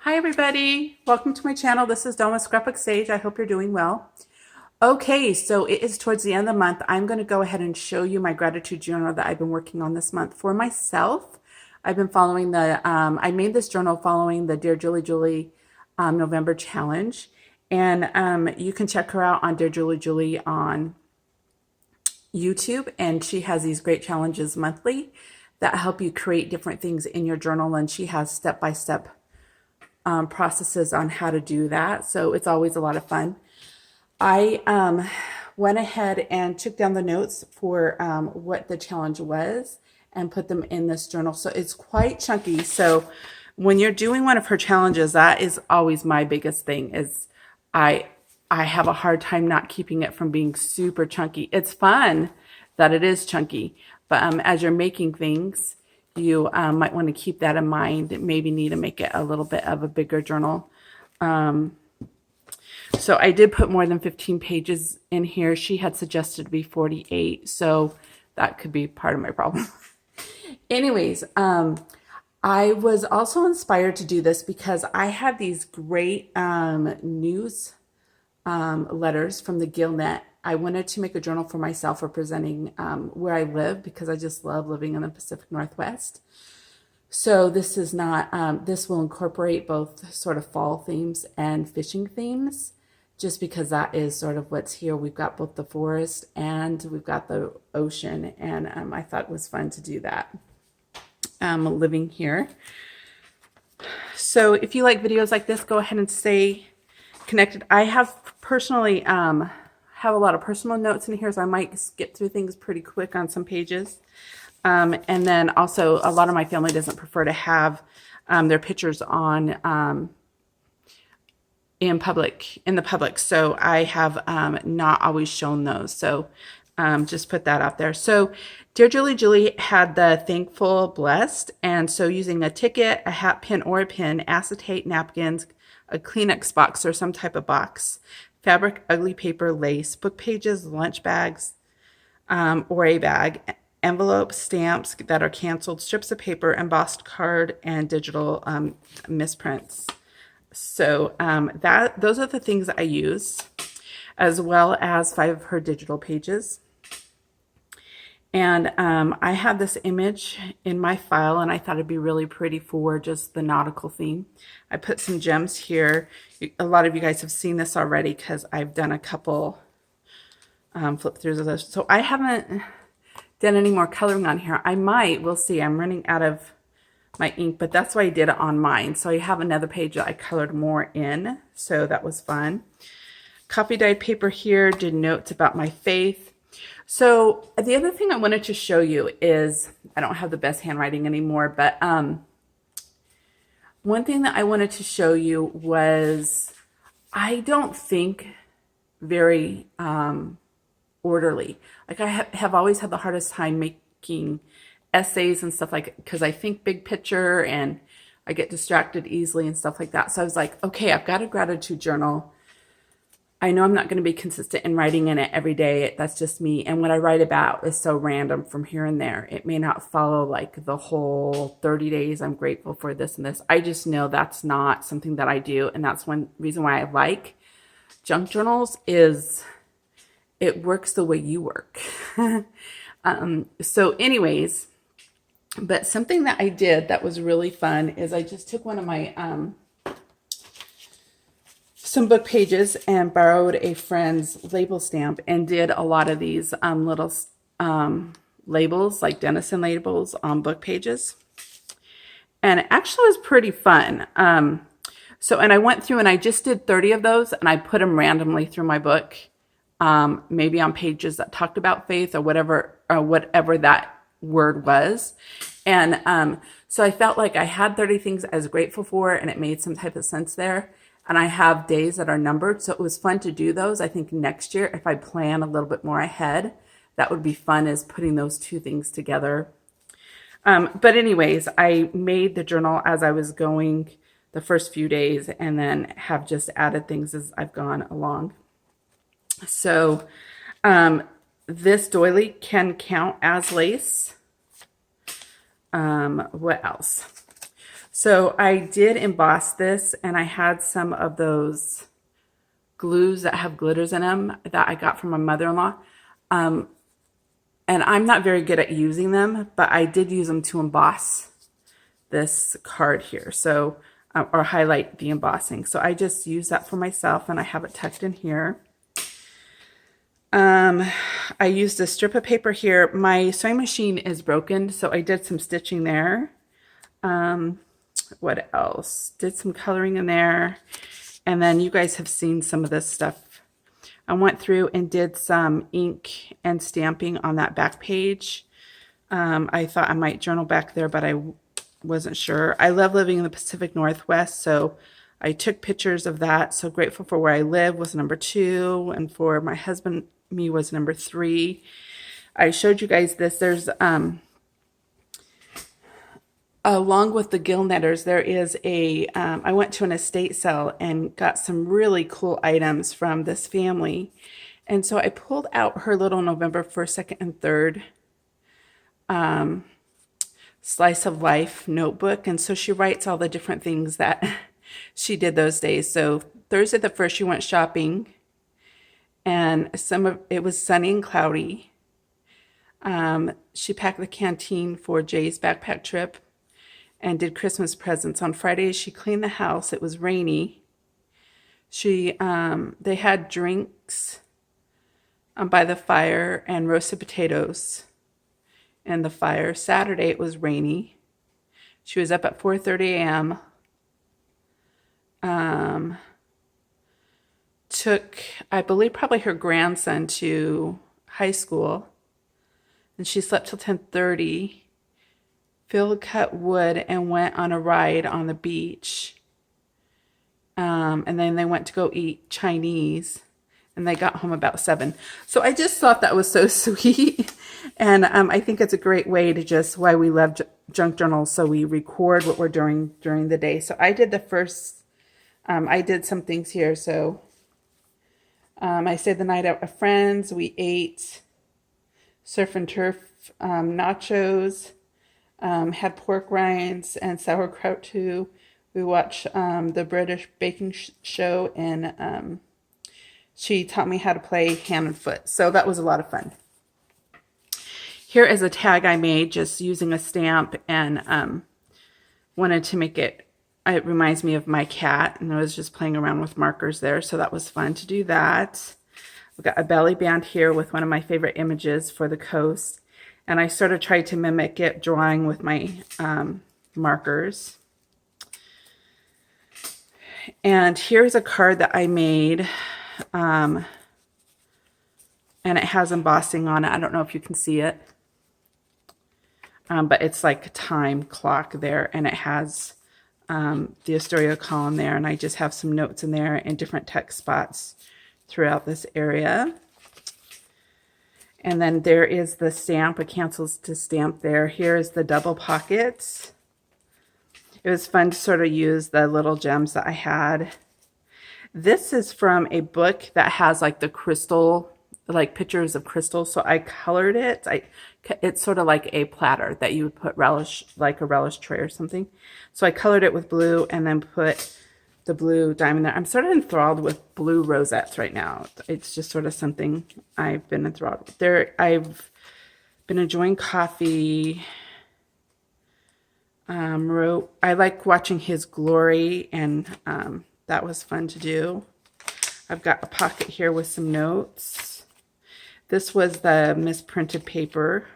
Hi everybody, welcome to my channel. This is Doma Scrapbook Sage. I hope you're doing well. Okay, so it is towards the end of the month. I'm going to go ahead and show you my gratitude journal that I've been working on this month for myself. I've been following I made this journal following the Dear Julie Julie November challenge. And you can check her out on Dear Julie Julie on YouTube. And she has these great challenges monthly that help you create different things in your journal. And she has step-by-step processes on how to do that. So it's always a lot of fun. I went ahead and took down the notes for what the challenge was and put them in this journal. So it's quite chunky. So when you're doing one of her challenges, that is always my biggest thing is I have a hard time not keeping it from being super chunky. It's fun that it is chunky, but as you're making things, you might want to keep that in mind. Maybe need to make it a little bit of a bigger journal. So I did put more than 15 pages in here. She had suggested to be 48, so that could be part of my problem. Anyways, I was also inspired to do this because I had these great news letters from the Gillnet. I wanted to make a journal for myself representing where I live because I just love living in the Pacific Northwest. So this is not, this will incorporate both sort of fall themes and fishing themes just because that is sort of what's here. We've got both the forest and we've got the ocean, and I thought it was fun to do that living here. So if you like videos like this, go ahead and stay connected. I have personally have a lot of personal notes in here, so I might skip through things pretty quick on some pages. And then also a lot of my family doesn't prefer to have their pictures on in the public. So I have not always shown those. So just put that out there. So Dear Julie Julie had the thankful blessed. And so using a ticket, a hat pin or a pin, acetate napkins, a Kleenex box or some type of box, fabric, ugly paper, lace, book pages, lunch bags, or a bag, envelopes, stamps that are canceled, strips of paper, embossed card, and digital misprints. So those are the things I use, as well as 5 of her digital pages. And I have this image in my file, and I thought it'd be really pretty for just the nautical theme. I put some gems here. A lot of you guys have seen this already because I've done a couple flip throughs of those. So I haven't done any more coloring on here. I might, we'll see. I'm running out of my ink, but that's why I did it on mine. So I have another page that I colored more in. So that was fun. Coffee dyed paper here, did notes about my faith. So the other thing I wanted to show you is, I don't have the best handwriting anymore, but one thing that I wanted to show you was, I don't think very orderly. Like I have always had the hardest time making essays and stuff like, because I think big picture and I get distracted easily and stuff like that. So I was like, okay, I've got a gratitude journal. I know I'm not going to be consistent in writing in it every day. That's just me. And what I write about is so random from here and there. It may not follow like the whole 30 days. I'm grateful for this and this. I just know that's not something that I do. And that's one reason why I like junk journals is it works the way you work. So anyways, but something that I did that was really fun is I just took one of my some book pages and borrowed a friend's label stamp and did a lot of these little labels, like Denison labels on book pages. And it actually was pretty fun. And I went through and I just did 30 of those and I put them randomly through my book, maybe on pages that talked about faith or whatever that word was. And so I felt like I had 30 things I was grateful for, and it made some type of sense there. And I have days that are numbered, so it was fun to do those. I think next year, if I plan a little bit more ahead, that would be fun, is putting those two things together. But anyways, I made the journal as I was going the first few days, and then have just added things as I've gone along. So this doily can count as lace. What else? So I did emboss this, and I had some of those glues that have glitters in them that I got from my mother-in-law. And I'm not very good at using them, but I did use them to emboss this card here. So, or highlight the embossing. So I just use that for myself, and I have it tucked in here. I used a strip of paper here. My sewing machine is broken, so I did some stitching there. What else? Did some coloring in there. And then you guys have seen some of this stuff. I went through and did some ink and stamping on that back page. I thought I might journal back there, but I wasn't sure. I love living in the Pacific Northwest, so I took pictures of that. So grateful for where I live was number 2, and for my husband, me, was number 3. I showed you guys this. There's along with the gill netters, there is a, I went to an estate sale and got some really cool items from this family. And so I pulled out her little November 1st, 2nd, and 3rd slice of life notebook. And so she writes all the different things that she did those days. So Thursday the 1st, she went shopping, and it was sunny and cloudy. She packed the canteen for Jay's backpack trip and did Christmas presents. On Friday, she cleaned the house. It was rainy. They had drinks by the fire and roasted potatoes in the fire. Saturday, it was rainy. She was up at 4:30 a.m. Took, I believe, probably her grandson to high school, and she slept till 10:30. Phil cut wood and went on a ride on the beach. And then they went to go eat Chinese, and they got home about 7. So I just thought that was so sweet. And I think it's a great way to just, why we love junk journals. So we record what we're doing during the day. So I did the first, I did some things here. So I stayed the night out with friends. We ate surf and turf nachos. Had pork rinds and sauerkraut too. We watched the British baking show, and she taught me how to play hand and foot. So that was a lot of fun. Here is a tag I made just using a stamp, and wanted to make it, it reminds me of my cat, and I was just playing around with markers there. So that was fun to do that. I've got a belly band here with one of my favorite images for the coast. And I sort of tried to mimic it, drawing with my markers. And here's a card that I made. And it has embossing on it. I don't know if you can see it. But it's like a time clock there. And it has the Astoria column there. And I just have some notes in there in different text spots throughout this area. And then there is the stamp, a cancels to stamp there. Here is the double pockets. It was fun to sort of use the little gems that I had. This is from a book that has like the crystal, like pictures of crystals. So I colored it. It's sort of like a platter that you would put relish, like a relish tray or something. So I colored it with blue and then put the blue diamond there. I'm sort of enthralled with blue rosettes right now. It's just sort of something I've been enthralled with. There, I've been enjoying coffee. I like watching his glory, and that was fun to do. I've got a pocket here with some notes. This was the misprinted paper.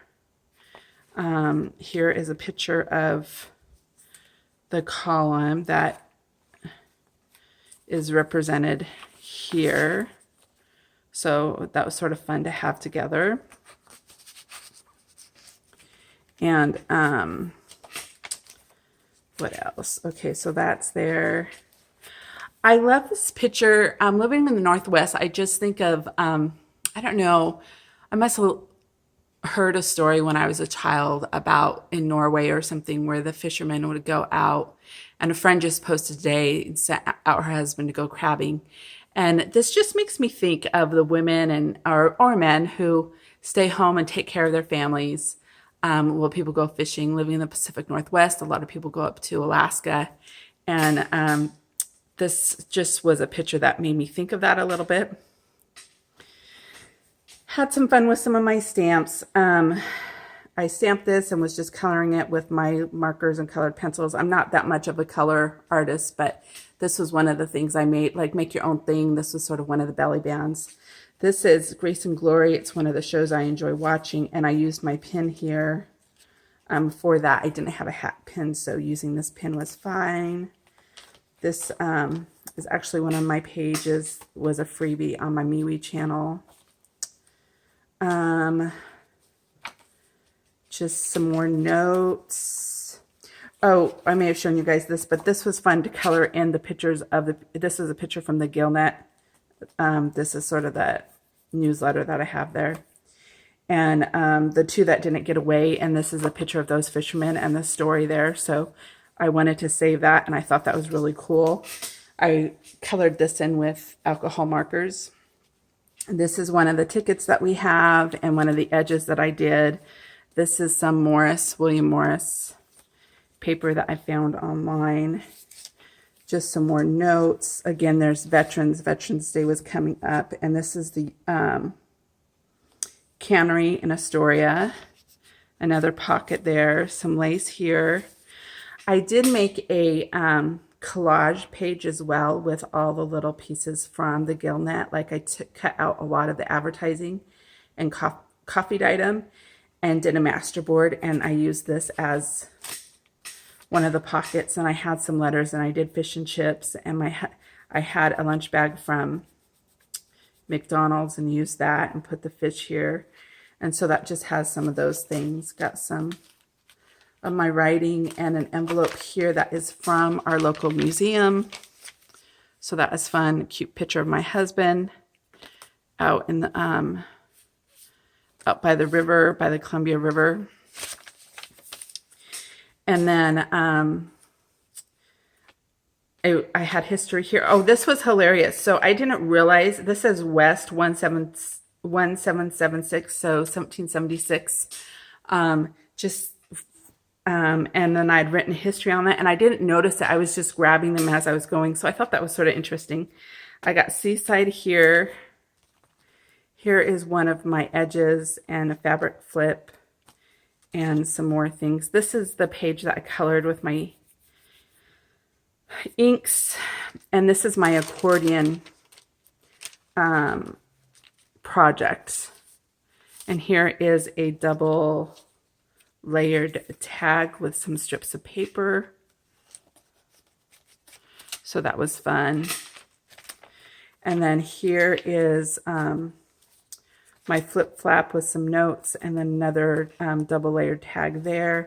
Here is a picture of the column that is represented here. So that was sort of fun to have together. And what else? Okay, so that's there. I love this picture. Living in the Northwest, I just think of, I don't know, I must have heard a story when I was a child about in Norway or something, where the fishermen would go out, and a friend just posted today and sent out her husband to go crabbing. And this just makes me think of the women or men who stay home and take care of their families. Well, people go fishing, living in the Pacific Northwest. A lot of people go up to Alaska. And this just was a picture that made me think of that a little bit. Had some fun with some of my stamps. I stamped this and was just coloring it with my markers and colored pencils. I'm not that much of a color artist, but this was one of the things I made, like make your own thing. This was sort of one of the belly bands. This is Grace and Glory. It's one of the shows I enjoy watching, and I used my pin here. For that, I didn't have a hat pin, so using this pin was fine. This is actually one of my pages, was a freebie on my MeWe channel. Just some more notes. Oh, I may have shown you guys this, but this was fun to color in the pictures of the, this is a picture from the Gillnet. This is sort of the newsletter that I have there. And the two that didn't get away, and this is a picture of those fishermen and the story there. So I wanted to save that, and I thought that was really cool. I colored this in with alcohol markers. This is one of the tickets that we have and one of the edges that I did. This is some William Morris paper that I found online. Just some more notes. Again, there's Veterans. Veterans Day was coming up, and this is the cannery in Astoria. Another pocket there. Some lace here. I did make a collage page as well with all the little pieces from the Gillnet. Like I cut out a lot of the advertising and coffee item and did a masterboard, and I used this as one of the pockets, and I had some letters, and I did fish and chips, and I had a lunch bag from McDonald's and used that and put the fish here. And so that just has some of those things. Got some of my writing and an envelope here that is from our local museum. So that was fun. A cute picture of my husband out in the out by the river, by the Columbia River. And then I had history here. Oh, this was hilarious. So I didn't realize, this says West 1776, so 1776. And then I'd written history on that, and I didn't notice it. I was just grabbing them as I was going. So I thought that was sort of interesting. I got Seaside here. Here is one of my edges and a fabric flip and some more things. This is the page that I colored with my inks, and this is my accordion project. And here is a double layered tag with some strips of paper. So that was fun. And then here is my flip flap with some notes, and then another double layered tag there.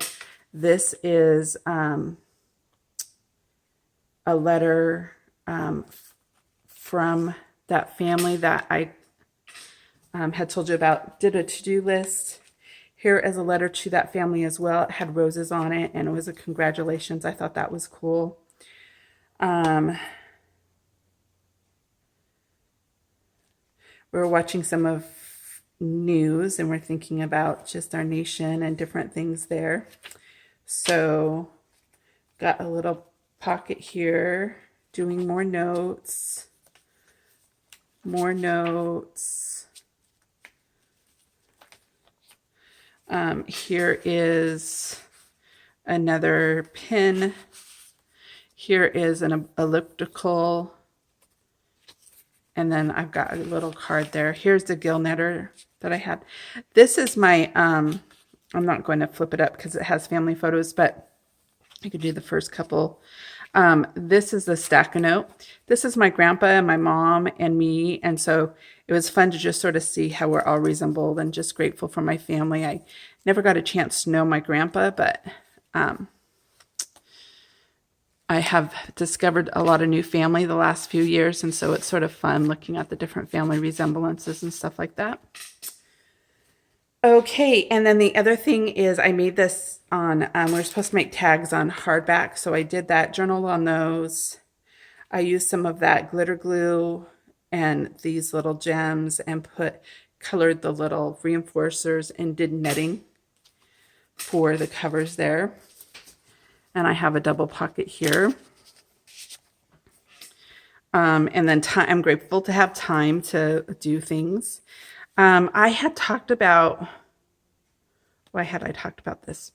This is a letter from that family that I had told you about, did a to-do list. Here is a letter to that family as well. It had roses on it, and it was a congratulations. I thought that was cool. We were watching some of news, and we're thinking about just our nation and different things there. So got a little pocket here, doing more notes. Here is another pin. Here is an elliptical. And then I've got a little card there. Here's the Gillnetter that I had. This is my, I'm not going to flip it up because it has family photos, but I could do the first couple. This is the Stack-A-Note. This is my grandpa and my mom and me. And so it was fun to just sort of see how we're all resembled, and just grateful for my family. I never got a chance to know my grandpa, but I have discovered a lot of new family the last few years, and so it's sort of fun looking at the different family resemblances and stuff like that. Okay, and then the other thing is I made this on, we're supposed to make tags on hardback, so I did that, journaled on those. I used some of that glitter glue and these little gems and colored the little reinforcers and did netting. for the covers there. And I have a double pocket here. And then I'm grateful to have time to do things. I had talked about, why had I talked about this?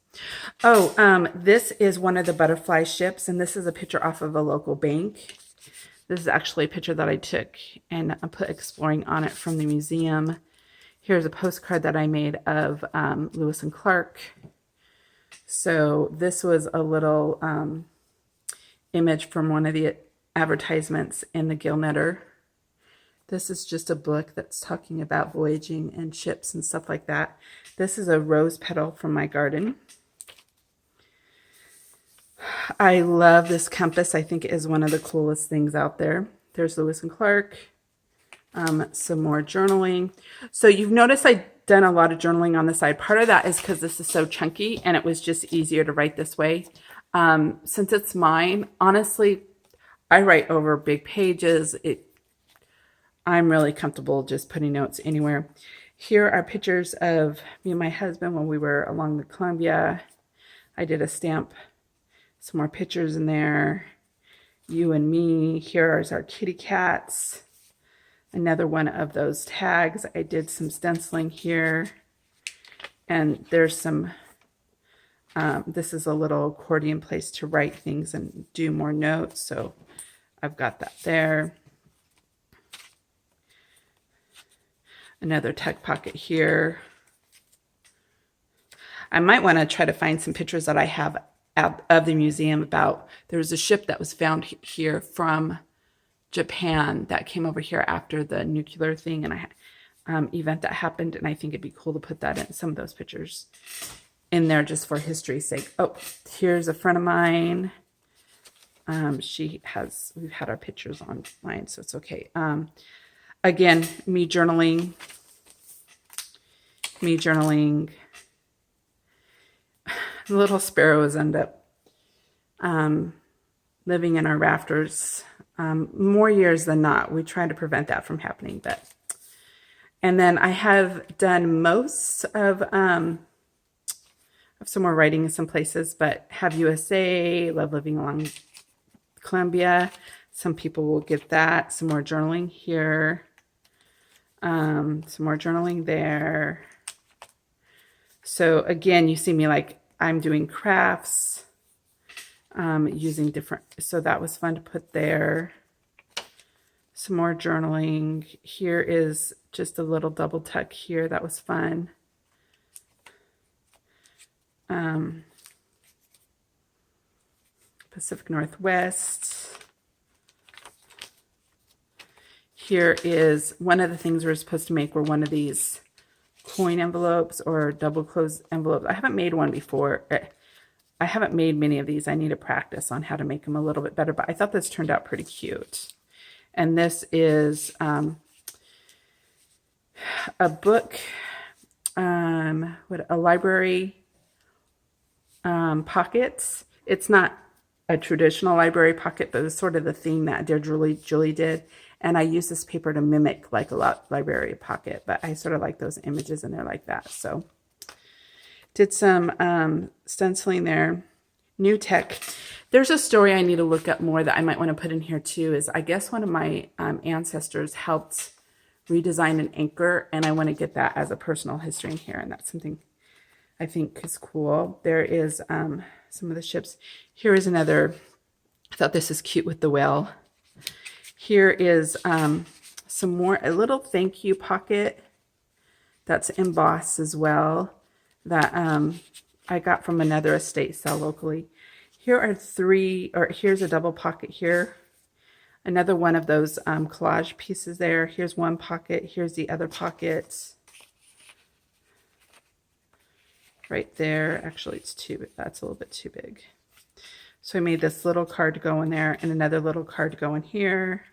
Oh, this is one of the butterfly ships, and this is a picture off of a local bank. This is actually a picture that I took and I put exploring on it from the museum. Here's a postcard that I made of Lewis and Clark. So this was a little image from one of the advertisements in the Gillnetter. This is just a book that's talking about voyaging and ships and stuff like that. This is a rose petal from my garden. I love this compass. I think it is one of the coolest things out there. There's Lewis and Clark. Some more journaling. So you've noticed I've done a lot of journaling on the side. Part of that is because this is so chunky and it was just easier to write this way. Since it's mine, honestly, I write over big pages. I'm really comfortable just putting notes anywhere. Here are pictures of me and my husband when we were along the Columbia. I did a stamp, some more pictures in there. You and me. Here is our kitty cats. Another one of those tags. I did some stenciling here. And there's some, this is a little accordion place to write things and do more notes. So I've got that there. Another tech pocket here. I might want to try to find some pictures that I have of the museum about, there was a ship that was found here from Japan that came over here after the nuclear thing and event that happened, and I think it'd be cool to put that in some of those pictures in there just for history's sake. Oh, here's a friend of mine. We've had our pictures online, so it's okay. Again, me journaling. Little sparrows end up living in our rafters more years than not. We try to prevent that from happening, and then I have done most of some more writing in some places, but have USA, love living along Columbia. Some people will get that. Some more journaling here. Some more journaling there. So again, you see me like I'm doing crafts, using different, so that was fun to put there. Some more journaling. Here is just a little double tuck here. That was fun. Pacific Northwest. Here is one of the things we're supposed to make were one of these coin envelopes or double closed envelopes. I haven't made one before. I haven't made many of these. I need to practice on how to make them a little bit better, but I thought this turned out pretty cute. And this is a book, a library pockets. It's not a traditional library pocket, but it's sort of the thing that Dear Julie did. And I use this paper to mimic like a library pocket, but I sort of like those images in there like that. So did some stenciling there. New tech. There's a story I need to look up more that I might want to put in here too, is I guess one of my ancestors helped redesign an anchor, and I want to get that as a personal history in here, and that's something I think is cool. There is some of the ships. Here is another, I thought this is cute with the whale. Here is some more, a little thank you pocket that's embossed as well that I got from another estate sale locally. Here are here's a double pocket here. Another one of those collage pieces there. Here's one pocket. Here's the other pocket. Right there. Actually, that's a little bit too big. So I made this little card to go in there and another little card to go in here.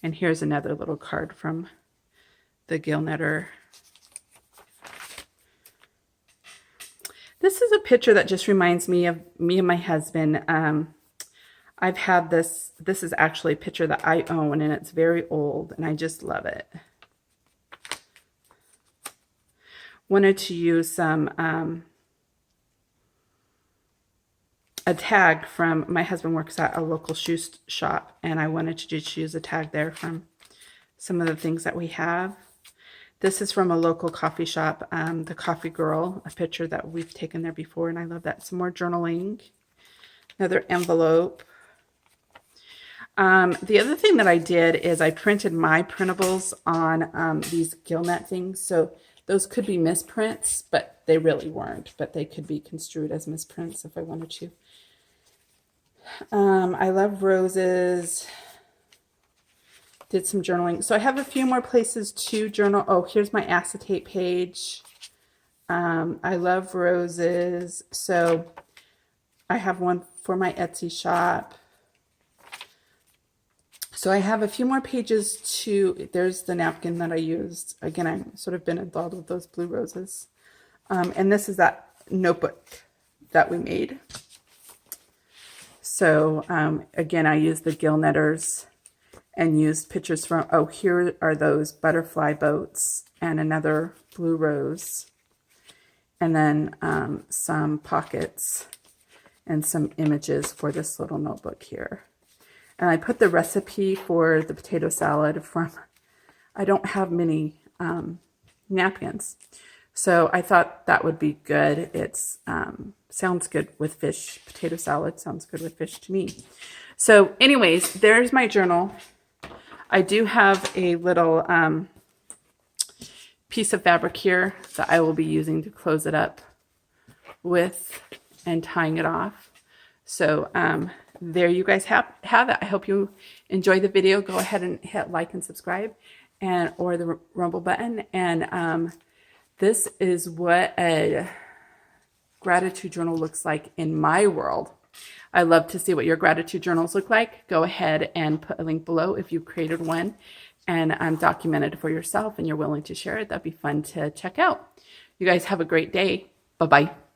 And here's another little card from the Gillnetter. This is a picture that just reminds me of me and my husband. I've had this is actually a picture that I own, and it's very old, and I just love it. Wanted to use some a tag from, my husband works at a local shoe shop, and I wanted to just use a tag there from some of the things that we have. This is from a local coffee shop, the Coffee Girl, a picture that we've taken there before, and I love that. Some more journaling. Another envelope. The other thing that I did is I printed my printables on these gillnet things. So those could be misprints, but they really weren't. But they could be construed as misprints if I wanted to. I love roses. Did some journaling. So I have a few more places to journal. Oh, here's my acetate page. I love roses. So I have one for my Etsy shop. So I have a few more pages to, there's the napkin that I used. Again, I've sort of been involved with those blue roses. And this is that notebook that we made. So again, I used the gill netters and used pictures from, oh, here are those butterfly boats and another blue rose. And then some pockets and some images for this little notebook here. And I put the recipe for the potato salad from, I don't have many napkins. So I thought that would be good. It's sounds good with fish. Potato salad sounds good with fish to me. So anyways, there's my journal. I do have a little piece of fabric here that I will be using to close it up with and tying it off. So there you guys have it. I hope you enjoyed the video. Go ahead and hit like and subscribe, and or the rumble button. And this is what a gratitude journal looks like in my world. I love to see what your gratitude journals look like. Go ahead and put a link below if you've created one and documented for yourself and you're willing to share it. That'd be fun to check out. You guys have a great day. Bye-bye.